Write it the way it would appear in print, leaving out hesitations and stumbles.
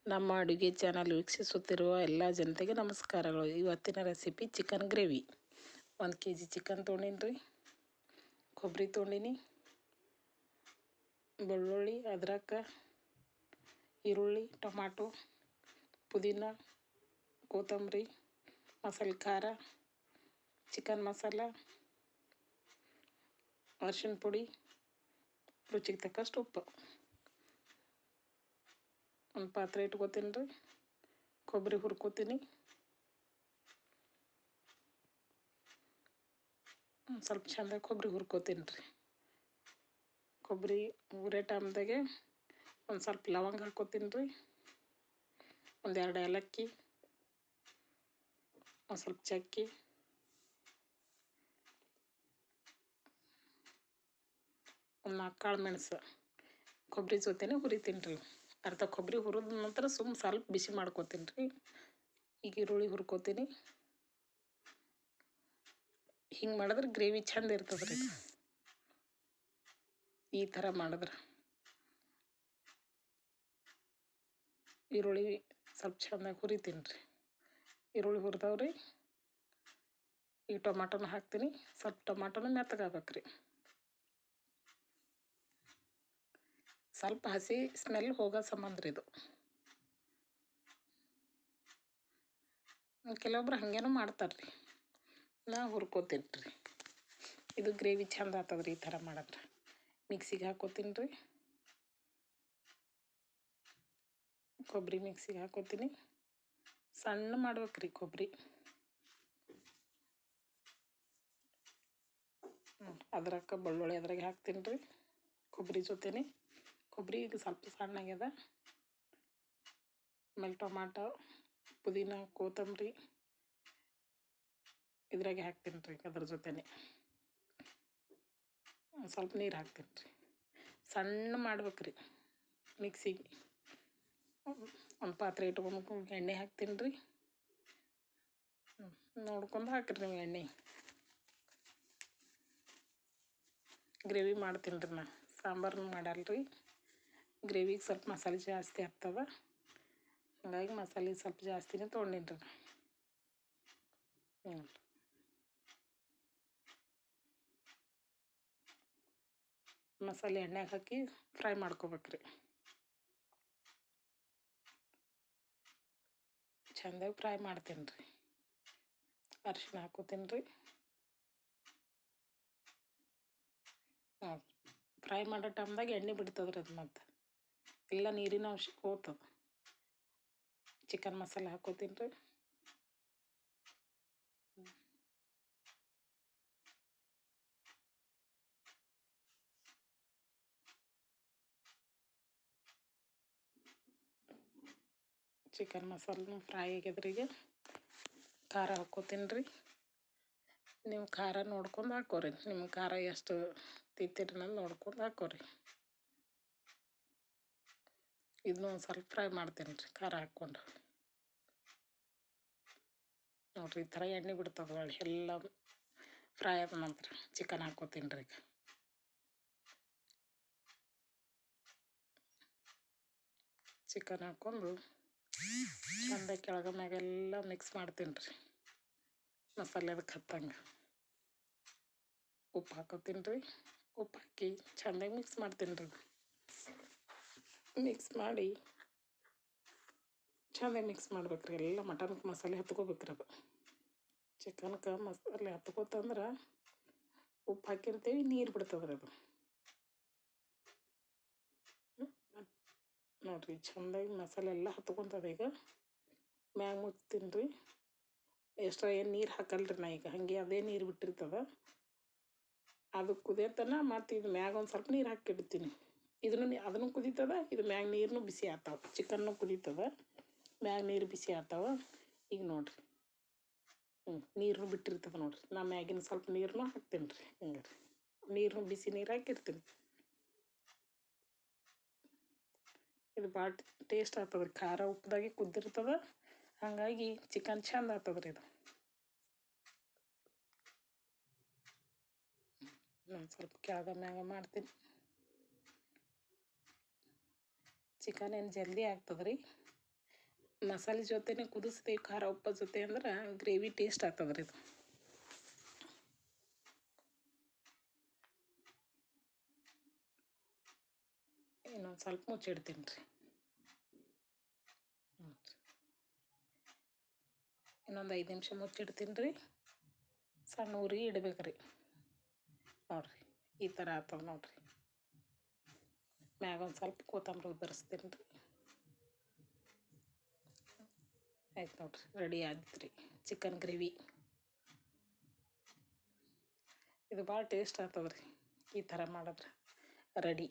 ನಮ್ಮ ಅಡುಗೆ ಚಾನಲ್ ವೀಕ್ಷಿಸುತ್ತಿರುವ ಎಲ್ಲ ಜನತೆಗೆ ನಮಸ್ಕಾರಗಳು. ಇವತ್ತಿನ recipe chicken gravy. 1 kg chicken ತೊಗೊಂಡಿನಿ, ಕೊಬ್ಬರಿ ತೊಗೊಂಡಿನಿ, ಬೆಳ್ಳುಳ್ಳಿ, ಅದ್ರಕ, ಈರುಳ್ಳಿ, ಟೊಮಾಟೊ, ಪುದೀನ, ಕೊತ್ತಂಬರಿ, ಮಸಾಲೆ ಖಾರ, ಚಿಕನ್ ಮಸಾಲ, ಅರಿಶಿನ ಪುಡಿ, ರುಚಿಗೆ ತಕ್ಕಷ್ಟು ಉಪ್ಪು. ಒಂದು ಪಾತ್ರೆ ಇಟ್ಕೋತೀನಿ ರೀ. ಕೊಬ್ಬರಿ ಹುರ್ಕೋತೀನಿ. ಸ್ವಲ್ಪ ಚಂದ ಕೊಬ್ಬರಿ ಹುರ್ಕೋತೀನಿ ರೀ. ಕೊಬ್ಬರಿ ಹುರಿಯೋ ಟೈಮ್ದಾಗೆ ಒಂದು ಸ್ವಲ್ಪ ಲವಂಗ ಹಾಕ್ಕೋತೀನಿ ರೀ. 1-2 ಏಲಕ್ಕಿ, ಒಂದು ಸ್ವಲ್ಪ ಚಕ್ಕೆ, ಒಂದು 4 ಕಾಳು ಮೆಣಸು ಕೊಬ್ಬರಿ ಜೊತೆನೇ ಹುರಿತೀನಿ ರೀ. ಅರ್ಧ ಕೊಬ್ಬರಿ ಹುರಿದ ನಂತರ ಸ್ವಲ್ಪ ಬಿಸಿ ಮಾಡ್ಕೋತೀನಿ ರೀ. ಈಗ ಈರುಳ್ಳಿ ಹುರ್ಕೋತೀನಿ. ಹಿಂಗೆ ಮಾಡಿದ್ರೆ ಗ್ರೇವಿ ಚಂದ ಇರ್ತದೆ ರೀ. ಈ ಥರ ಮಾಡಿದ್ರೆ ಈರುಳ್ಳಿ ಸ್ವಲ್ಪ ಚೆಂದಾಗಿ ಹುರಿತೀನಿ ರೀ. ಈರುಳ್ಳಿ ಹುರಿದವ್ರಿ. ಈ ಟೊಮಾಟೊನ ಹಾಕ್ತೀನಿ. ಸ್ವಲ್ಪ ಟೊಮಾಟೊನ ಮೆತ್ತಗಾಗ್ಬೇಕು ರೀ. ಸ್ವಲ್ಪ ಹಸಿ ಸ್ಮೆಲ್ ಹೋಗೋ ಸಂಬಂಧ ರೀ ಇದು. ಕೆಲವೊಬ್ರು ಹಾಗೇನೂ ಮಾಡ್ತಾರೆ ರೀ. ನಾ ಹುರ್ಕೋತೀನಿ ರೀ. ಇದು ಗ್ರೇವಿ ಚಂದ ಆಗ್ತದೆ ರೀ ಈ ಥರ ಮಾಡಿದ್ರೆ. ಮಿಕ್ಸಿಗೆ ಹಾಕ್ಕೋತೀನಿ ರೀ. ಕೊಬ್ಬರಿ ಮಿಕ್ಸಿಗೆ ಹಾಕ್ಕೋತೀನಿ. ಸಣ್ಣ ಮಾಡ್ಬೇಕು ರೀ ಕೊಬ್ಬರಿ. ಅದ್ರಕ್ಕೆ ಬೆಳ್ಳುಳ್ಳಿ ಅದ್ರಾಗೆ ಹಾಕ್ತೀನಿ ರೀ. ಕೊಬ್ಬರಿ ಜೊತೆನೆ. ಕೊಬ್ಬರಿ ಇದು ಸ್ವಲ್ಪ ಸಣ್ಣಾಗ್ಯದ. ಆಮೇಲೆ ಟೊಮಾಟೊ, ಪುದೀನ, ಕೊತ್ತಂಬರಿ ಇದ್ರಾಗೆ ಹಾಕ್ತೀನಿ ರೀ. ಅದ್ರ ಜೊತೆನೆ ಸ್ವಲ್ಪ ನೀರು ಹಾಕ್ತೀನಿ ರೀ. ಸಣ್ಣ ಮಾಡ್ಬೇಕು ರೀ ಮಿಕ್ಸಿಗೆ. ಒಂದು ಪಾತ್ರೆ ಇಟ್ಕೊಂಡು ಎಣ್ಣೆ ಹಾಕ್ತೀನಿ ರೀ. ನೋಡ್ಕೊಂಡು ಹಾಕಿರಿ ನೀವು ಎಣ್ಣೆ. ಗ್ರೇವಿ ಮಾಡ್ತೀನಿ ರೀ ನಾ. ಸಾಂಬಾರು ಮಾಡಲ್ಲ ರೀ. ಗ್ರೇವಿಗೆ ಸ್ವಲ್ಪ ಮಸಾಲೆ ಜಾಸ್ತಿ ಆಗ್ತದೆ. ಹಾಗಾಗಿ ಮಸಾಲೆ ಸ್ವಲ್ಪ ಜಾಸ್ತಿನೇ ತೊಗೊಂಡಿನಿ ರೀ. ಮಸಾಲೆ ಎಣ್ಣೆಗೆ ಹಾಕಿ ಫ್ರೈ ಮಾಡ್ಕೋಬೇಕ್ರಿ. ಚೆಂದಾಗಿ ಫ್ರೈ ಮಾಡ್ತೀನಿ ರೀ. ಅರಿಶಿನ ಹಾಕೋತೀನಿ ರೀ. ಫ್ರೈ ಮಾಡೋ ಟೈಮ್ದಾಗ ಎಣ್ಣೆ ಬಿಡ್ತದೆ ರೀ ಅದು. ಮತ್ತು ಎಲ್ಲ ನೀರಿನ ಅಂಶ ಹೋಗ್ತದೆ. ಚಿಕನ್ ಮಸಾಲೆ ಹಾಕೋತೀನಿ ರೀ. ಚಿಕನ್ ಮಸಾಲೆ ಫ್ರೈ ಆಗ್ಯದ್ರಿಗೆ ಖಾರ ಹಾಕ್ಕೋತೀನಿ ರೀ. ನೀವು ಖಾರ ನೋಡ್ಕೊಂಡು ಹಾಕೋರಿ. ನಿಮ್ಗೆ ಖಾರ ಎಷ್ಟು ತಿಂತೀರಿ ಅನ್ನೋದು ನೋಡ್ಕೊಂಡು ಹಾಕೋರಿ. ಇದನ್ನ ಒಂದು ಸ್ವಲ್ಪ ಫ್ರೈ ಮಾಡ್ತೀನಿ ರೀ ಖಾರ ಹಾಕ್ಕೊಂಡು. ನೋಡಿರಿ ಈ ಥರ ಎಣ್ಣೆ ಬಿಡ್ತದೆ. ಒಳ್ಳೆ ಎಲ್ಲ ಫ್ರೈ ಆದ ನಂತರ ಚಿಕನ್ ಹಾಕ್ಕೋತೀನಿ ರೀ. ಚಿಕನ್ ಹಾಕ್ಕೊಂಡು ಚೆಂದ ಕೆಳಗ ಮ್ಯಾಗೆಲ್ಲ ಮಿಕ್ಸ್ ಮಾಡ್ತೀನಿ ರೀ. ಮಸಾಲೆ ಅದಕ್ಕೆ ಹತ್ತಂಗೆ ಉಪ್ಪು ಹಾಕೋತೀನಿ ರೀ. ಉಪ್ಪು ಹಾಕಿ ಚೆಂದಾಗಿ ಮಿಕ್ಸ್ ಮಾಡ್ತೀನಿ ರೀ. ಮಿಕ್ಸ್ ಮಾಡಿ ಚೆಂದಾಗಿ ಮಿಕ್ಸ್ ಮಾಡ್ಬೇಕ್ರಿ. ಎಲ್ಲ ಮಟನ್ಗೆ ಮಸಾಲೆ ಹತ್ಕೋಬೇಕ್ರಿ. ಅದು ಚಿಕನ್ಗೆ ಮಸಾಲೆ ಹತ್ಕೋತಂದ್ರೆ ಉಪ್ಪು ಹಾಕಿರ್ತೀವಿ, ನೀರು ಬಿಡ್ತದ್ರಿ ಅದು. ನೋಡಿರಿ ಚೆಂದಾಗಿ ಮಸಾಲೆ ಎಲ್ಲ ಹತ್ಕೊತದೆ. ಈಗ ಮ್ಯಾಗ ಮುಚ್ತೀನಿ ರೀ. ಎಕ್ಸ್ಟ್ರಾ ಏನು ನೀರು ಹಾಕಲ್ರಿ ನಾ. ಈಗ ಹಾಗೆ ಅದೇ ನೀರು ಬಿಟ್ಟಿರ್ತದೆ. ಅದು ಕುದಿಯತನ ಮತ್ತು ಇದು ಮ್ಯಾಗ ಒಂದು ಸ್ವಲ್ಪ ನೀರು ಹಾಕಿಡ್ತೀನಿ. ಅದನ್ನು ಕುದೀತದ. ಇದು ಮ್ಯಾಗ ನೀರನ್ನು ಬಿಸಿ ಆಗ್ತಾವೆ. ಚಿಕನ್ನು ಕುದೀತದ, ಮ್ಯಾಗ ನೀರು ಬಿಸಿ ಆಗ್ತಾವೆ. ಈಗ ನೋಡಿರಿ ನೀರನ್ನು ಬಿಟ್ಟಿರ್ತದೆ ನೋಡಿರಿ. ನಾ ಮ್ಯಾಗಿನ ಸ್ವಲ್ಪ ನೀರನ್ನು ಹಾಕ್ತೀನಿ ರೀ. ಹಿಂಗೆ ರೀ ನೀರನ್ನು ಬಿಸಿ ನೀರು ಹಾಕಿರ್ತೀನಿ. ಇದು ಭಾಳ ಟೇಸ್ಟ್ ಆಗ್ತದೆ ರೀ. ಖಾರ ಉಪ್ಪದಾಗೆ ಕುದ್ದಿರ್ತದೆ. ಹಾಗಾಗಿ ಚಿಕನ್ ಚೆಂದ ಆಗ್ತದೆ ರೀ ಇದು. ನಾನು ಸ್ವಲ್ಪ ಕೆಳಗ ಮ್ಯಾಗ ಮಾಡ್ತೀನಿ. ಚಿಕನ್ ಏನು ಜಲ್ದಿ ಆಗ್ತದೆ ರೀ. ಮಸಾಲೆ ಜೊತೆನೇ ಕುದಿಸ್ತೀವಿ, ಖಾರ ಉಪ್ಪು ಜೊತೆ ಅಂದ್ರೆ ಗ್ರೇವಿ ಟೇಸ್ಟ್ ಆಗ್ತದೆ ರೀ ಇದು. ಇನ್ನೊಂದು ಸ್ವಲ್ಪ ಮುಚ್ಚಿಡ್ತೀನಿ ರೀ. ಇನ್ನೊಂದು 5 ನಿಮಿಷ ಮುಚ್ಚಿಡ್ತೀನಿ ರೀ. ಸಣ್ಣ ಊರಿಗೆ ಇಡ್ಬೇಕು ರೀ. ನೋಡಿರಿ ಈ ಥರ ಆಗ್ತದೆ ನೋಡಿರಿ. ಮ್ಯಾಗ ಒಂದು ಸ್ವಲ್ಪ ಕೊತ್ತಂಬರಿ ಉದುರಿಸ್ತೀನಿ ರೀ. ಆಯ್ತು ನೋಡಿರಿ, ರೆಡಿ ಆಯ್ತು ರೀ ಚಿಕನ್ ಗ್ರೇವಿ. ಇದು ಭಾಳ ಟೇಸ್ಟ್ ಆಗ್ತದೆ ರೀ ಈ ಥರ ಮಾಡಿದ್ರೆ. ರೆಡಿ.